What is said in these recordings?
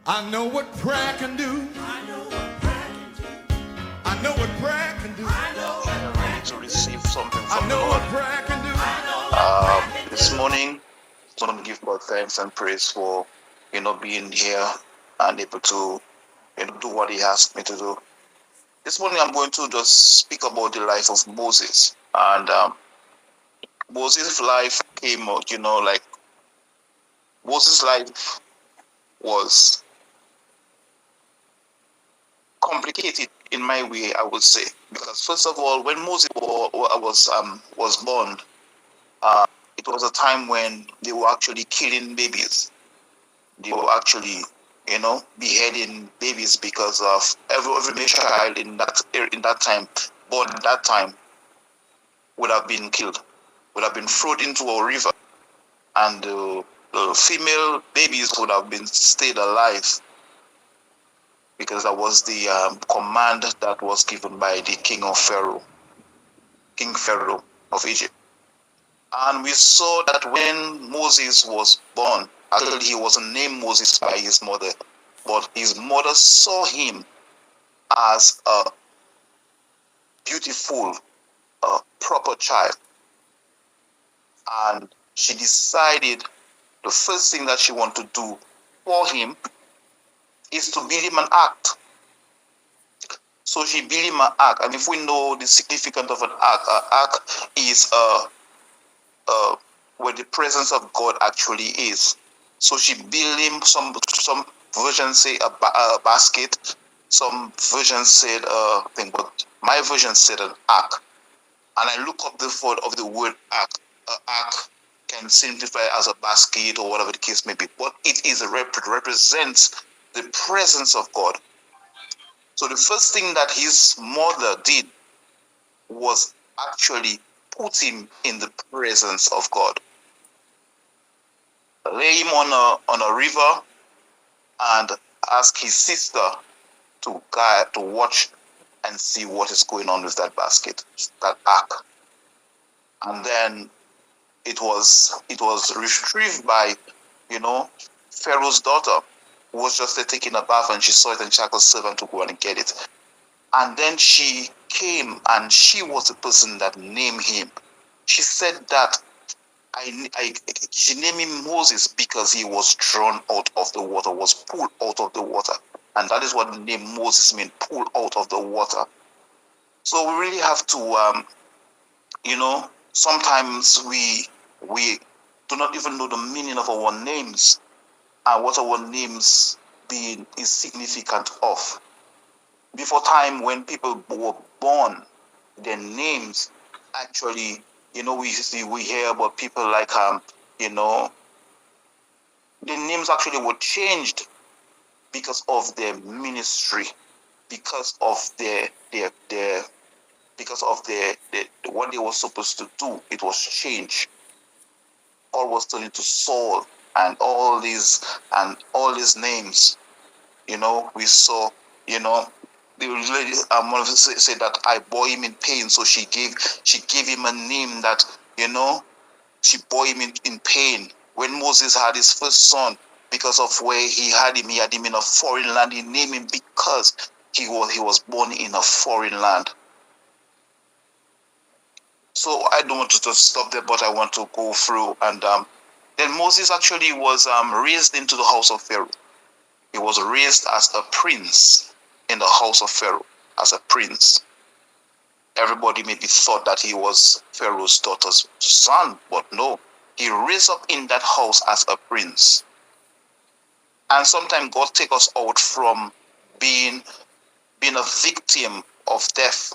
I know what prayer can do. I know what prayer can do. I know what prayer can do. I know what We are prayer ready to can do. receive something I from the know what Lord. prayer can do. I know what prayer can This do. morning, I want to give God thanks and praise for being here and able to do what He asked me to do. This morning, I'm going to just speak about the life of Moses. And Moses' life came out, like Moses' life was complicated in my way, I would say, because first of all, when Moses was born, uh, it was a time when they were actually killing babies. They were actually, beheading babies because of every male child in that time, born in that time, would have been killed, would have been thrown into a river, and the female babies would have been stayed alive because that was the command that was given by the King Pharaoh of Egypt. And we saw that when Moses was born, actually he wasn't named Moses by his mother, but his mother saw him as a beautiful, proper child. And she decided the first thing that she wanted to do for him is to build him an ark. So she built him an ark. And if we know the significance of an ark is where the presence of God actually is. So she built him some versions say a basket, some versions said thing, but my version said an ark. And I look up the word of the word ark. Ark can simplify as a basket or whatever the case may be, but it is represents the presence of God. So the first thing that his mother did was actually put him in the presence of God. Lay him on a river and ask his sister to watch and see what is going on with that basket, that ark. And then it was retrieved by, Pharaoh's daughter, who was just taking a bath, and she saw it and she asked a servant to go and get it. And then she came and she was the person that named him. She said that she named him Moses because he was drawn out of the water, was pulled out of the water. And that is what the name Moses means, pulled out of the water. So we really have to, sometimes we do not even know the meaning of our names and what our names being is significant of. Before time, when people were born, their names actually, we hear about people like the names actually were changed because of their ministry, because of their because of their what they were supposed to do. It was changed. Paul was turning to Saul and all these names. We saw, the lady said that I bore him in pain, so she gave him a name that, she bore him in pain. When Moses had his first son, because of where he had him in a foreign land. He named him because he was born in a foreign land. So I don't want to just stop there, but I want to go through. And then Moses actually was raised into the house of Pharaoh. He was raised as a prince in the house of Pharaoh, as a prince. Everybody maybe thought that he was Pharaoh's daughter's son, but no. He raised up in that house as a prince. And sometimes God take us out from being a victim of death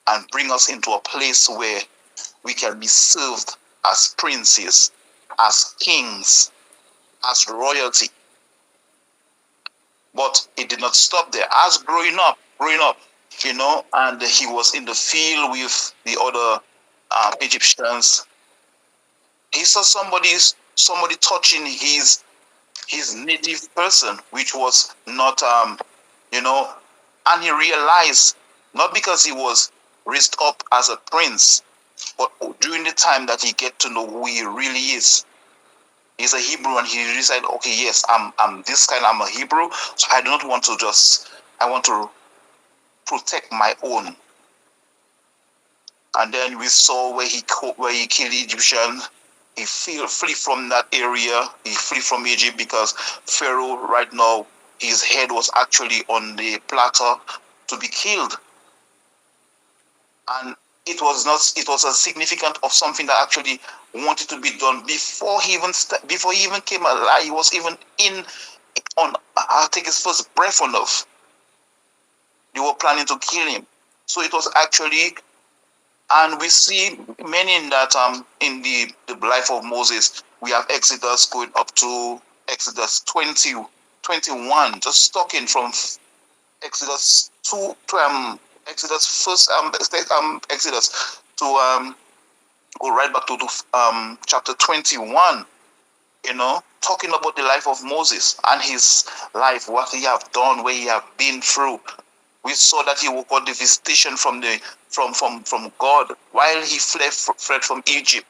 and bring us into a place where we can be served as princes, as kings, as royalty. But it did not stop there. As growing up, and he was in the field with the other Egyptians, he saw somebody touching his native person, which was not, and he realized, not because he was raised up as a prince, but during the time that he get to know who he really is. He's a Hebrew, and he decided, okay, yes, I'm this kind. I'm a Hebrew, so I do not want to just. I want to protect my own. And then we saw where he killed the Egyptian. He flee from that area. He flee from Egypt because Pharaoh right now, his head was actually on the platter to be killed. And it was not. It was a significant of something that actually wanted to be done before he even came alive. He was even on. I'll take his first breath on earth. They were planning to kill him. So it was actually, and we see many in that in the life of Moses. We have Exodus going up to Exodus 21, just talking from Exodus 2 to Exodus first Exodus to go right back to chapter 21, talking about the life of Moses and his life, what he have done, where he have been through. We saw that he got the visitation from God while he fled from Egypt,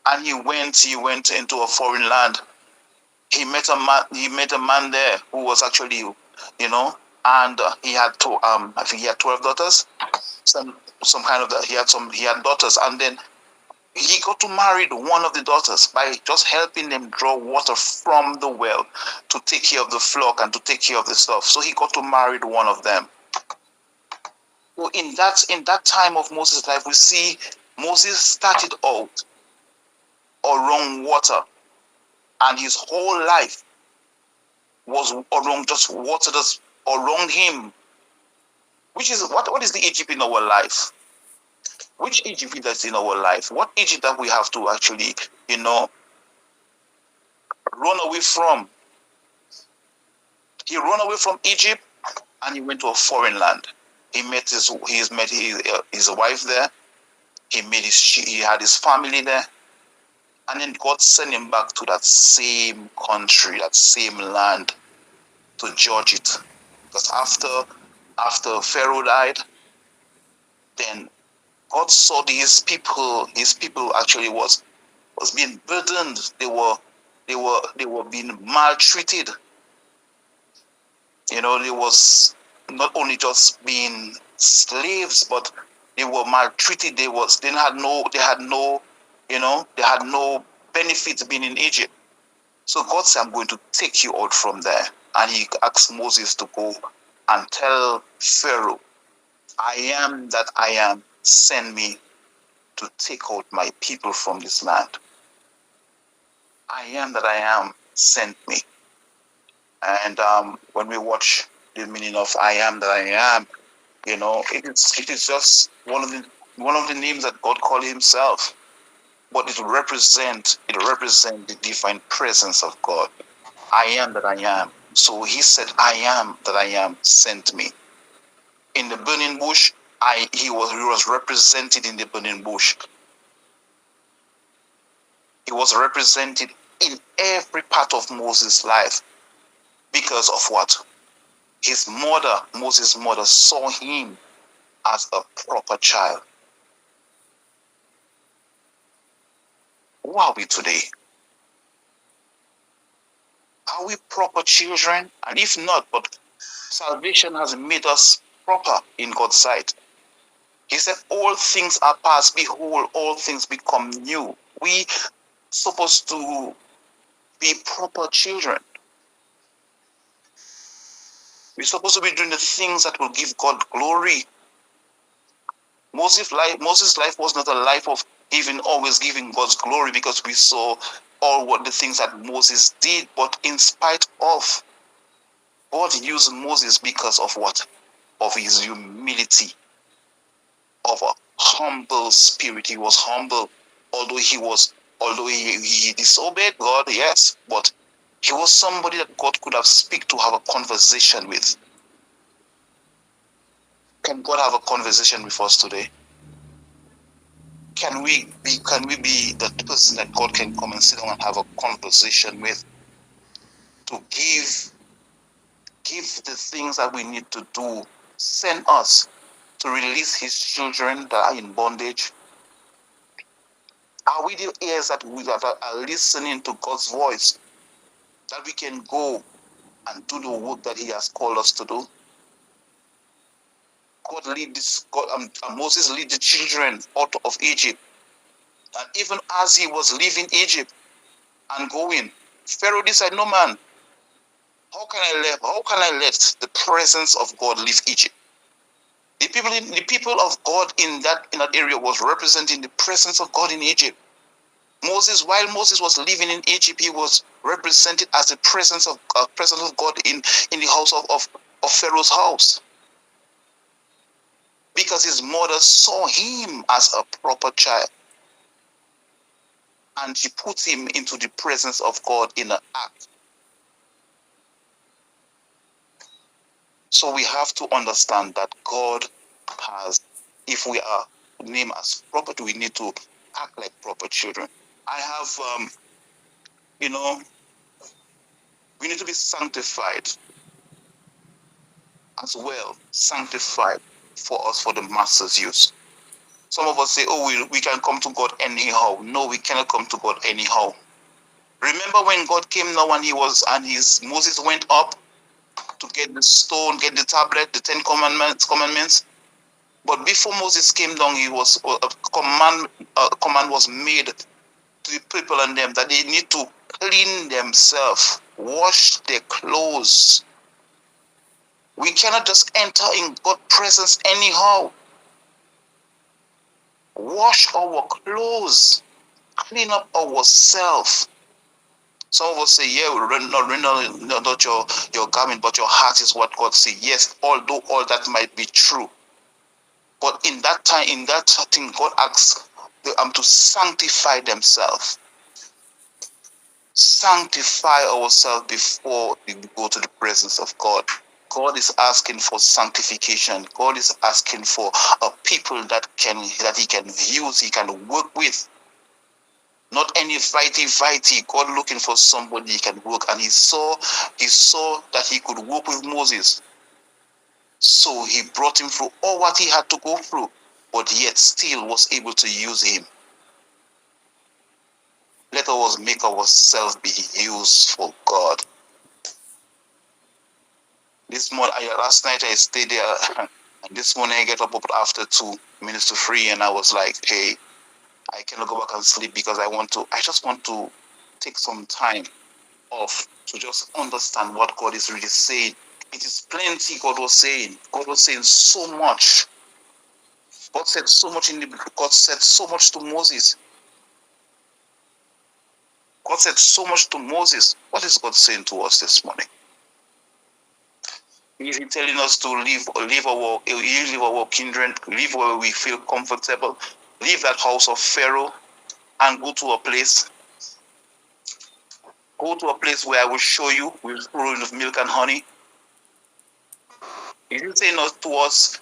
and he went into a foreign land. He met a man there who was actually, and he had I think he had 12 daughters, some kind of that. He had daughters, and then he got to marry one of the daughters by just helping them draw water from the well to take care of the flock and to take care of the stuff. So he got to marry one of them. Well, in that time of Moses' life, we see Moses started out around water, and his whole life was around just water that's around him. Which is what is the Egypt in our life? Which Egypt that's in our life? What Egypt that we have to actually, run away from? He ran away from Egypt, and he went to a foreign land. He met his wife there. He had his family there. And then God sent him back to that same country, that same land, to judge it. Because after Pharaoh died, then God saw his people actually was being burdened. They were being maltreated. They was not only just being slaves, but they were maltreated. They had no benefits being in Egypt. So God said, I'm going to take you out from there. And he asked Moses to go and tell Pharaoh, I am that I am, send me to take out my people from this land. I am that I am, sent me. And when we watch the meaning of I am that I am, it is just one of the names that God called himself. But it represents the divine presence of God. I am that I am. So he said, I am that I am, sent me. In the burning bush, he was represented in the burning bush. He was represented in every part of Moses' life. Because of what? His mother, Moses' mother, saw him as a proper child. Who are we today? Are we proper children? And if not, but salvation has made us proper in God's sight. He said, all things are past, behold, all things become new. We supposed to be proper children. We're supposed to be doing the things that will give God glory. Moses' life was not a life of always giving God's glory, because we saw all what the things that Moses did, but in spite of, God used Moses because of what? Of his humility, of a humble spirit. He was humble, although he disobeyed God, yes, but he was somebody that God could have speak to, have a conversation with. Can God have a conversation with us today? Can we be that person that God can come and sit down and have a conversation with, to give the things that we need to do, send us to release his children that are in bondage, Are we the ears that are listening to God's voice, that we can go and do the work that He has called us to do? Moses led the children out of Egypt, and even as he was leaving Egypt and going, Pharaoh decided, "No, man, how can I let the presence of God leave Egypt?" The people of God in that area was representing the presence of God in Egypt. While Moses was living in Egypt, he was represented as the presence of God in the house of Pharaoh's house, because his mother saw him as a proper child, and she put him into the presence of God in an act. So we have to understand that God has, if we are named as property, we need to act like proper children. I have, we need to be sanctified as well, sanctified for us, for the master's use. Some of us say, "Oh, we can come to God anyhow." No, we cannot come to God anyhow. Remember when God came now, and Moses went up to get the stone, get the tablet, the 10 commandments. But before Moses came down, a command was made to the people and them that they need to clean themselves, wash their clothes. We cannot just enter in God's presence anyhow. Wash our clothes, clean up ourselves. Some of us say, "Yeah, not your garment, but your heart is what God says." Yes, although all that might be true. But in that thing, God asks them to sanctify themselves. Sanctify ourselves before we go to the presence of God. God is asking for sanctification. God is asking for a people that He can use, He can work with. Not any fighty. God looking for somebody He can work. And He saw that He could work with Moses. So He brought him through all what he had to go through, but yet still was able to use him. Let us make ourselves be used for God. Last night I stayed there, and this morning I get up after 2 minutes to 3, and I was like, "Hey, I cannot go back and sleep because I just want to take some time off to just understand what God is really saying." It is plenty God was saying. God was saying so much. God said so much God said so much to Moses. God said so much to Moses. What is God saying to us this morning? Is He telling us to leave our kindred, leave where we feel comfortable, leave that house of Pharaoh, and go to a place where I will show you, will flow with milk and honey? Is He saying to us,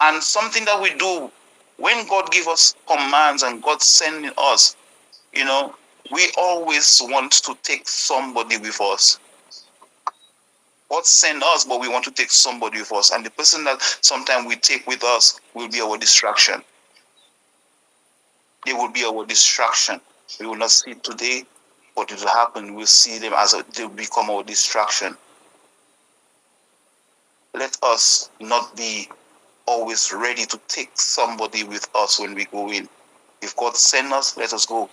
and something that we do when God gives us commands and God sending us, we always want to take somebody with us. God send us, but we want to take somebody with us. And the person that sometimes we take with us will be our distraction. They will be our distraction. We will not see it today, but it will happen. We'll see them they will become our distraction. Let us not be always ready to take somebody with us when we go in. If God send us, let us go.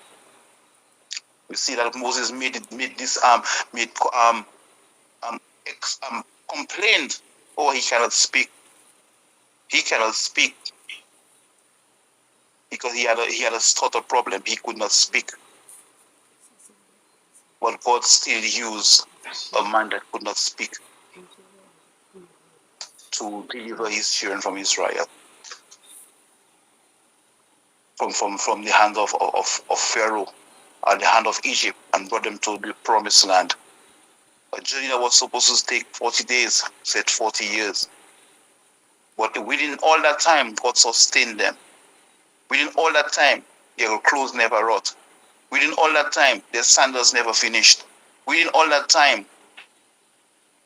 We see that Moses complained. Oh, he cannot speak. He cannot speak because he had a stutter problem. He could not speak. But God still used a man that could not speak to deliver His children from Israel, from the hand of Pharaoh, and the hand of Egypt, and brought them to the promised land. A journey that was supposed to take 40 days, said 40 years. But within all that time, God sustained them. Within all that time, their clothes never rot. Within all that time, their sandals never finished. Within all that time,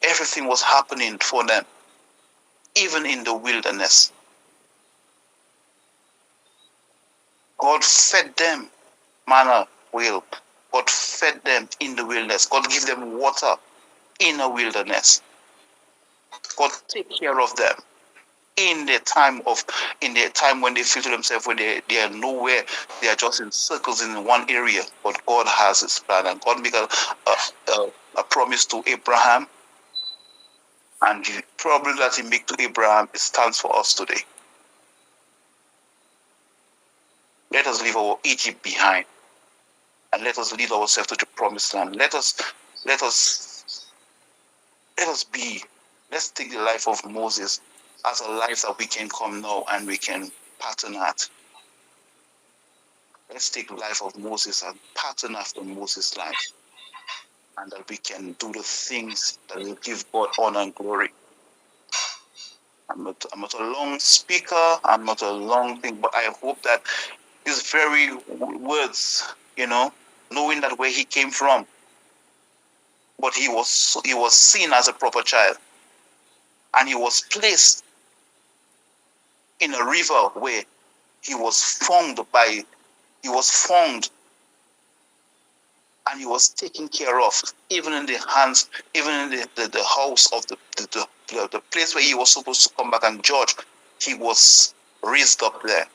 everything was happening for them, even in the wilderness. God fed them manna, will. God fed them in the wilderness. God give them water in a wilderness. God take care of them in the time when they feel to themselves when they are nowhere, they are just in circles in one area. But God has His plan, and God make a promise to Abraham, and the promise that He make to Abraham, it stands for us today. Let us leave our Egypt behind, and let us lead ourselves to the promised land. Let's take the life of Moses as a life that we can come now and we can pattern at. Let's take the life of Moses and pattern after Moses' life, and that we can do the things that will give God honor and glory. I'm not a long speaker, I'm not a long thing, but I hope that these very words, knowing that where he came from, but he was seen as a proper child, and he was placed in a river where he was formed, and he was taken care of, even in the hands, even in the house of the place where he was supposed to come back and judge. He was raised up there.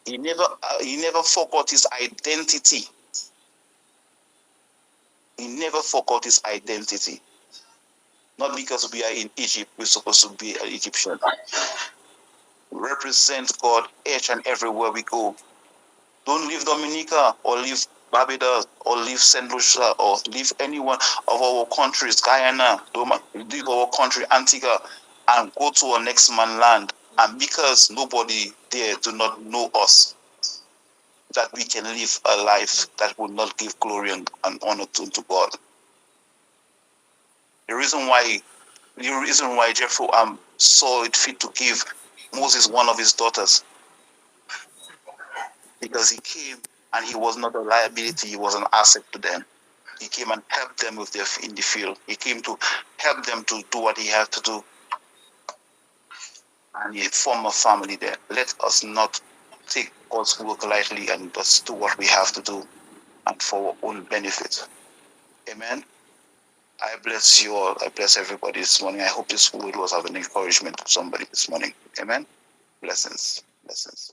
He never forgot his identity. He never forgot his identity. Not because we are in Egypt, we're supposed to be an Egyptian. We represent God each and everywhere we go. Don't leave Dominica or leave Barbados or leave St. Lucia or leave any one of our countries, Guyana, leave our country, Antigua, and go to our next man land. And because nobody there do not know us, that we can live a life that will not give glory and honor to God. The reason why Jethro saw it fit to give Moses one of his daughters, because he came and he was not a liability, he was an asset to them. He came and helped them in the field. He came to help them to do what he had to do. And he formed a family there. Let us not take God's work lightly and just do what we have to do and for our own benefit. Amen. I bless you all. I bless everybody this morning. I hope this word was of an encouragement to somebody this morning. Amen. Blessings. Blessings.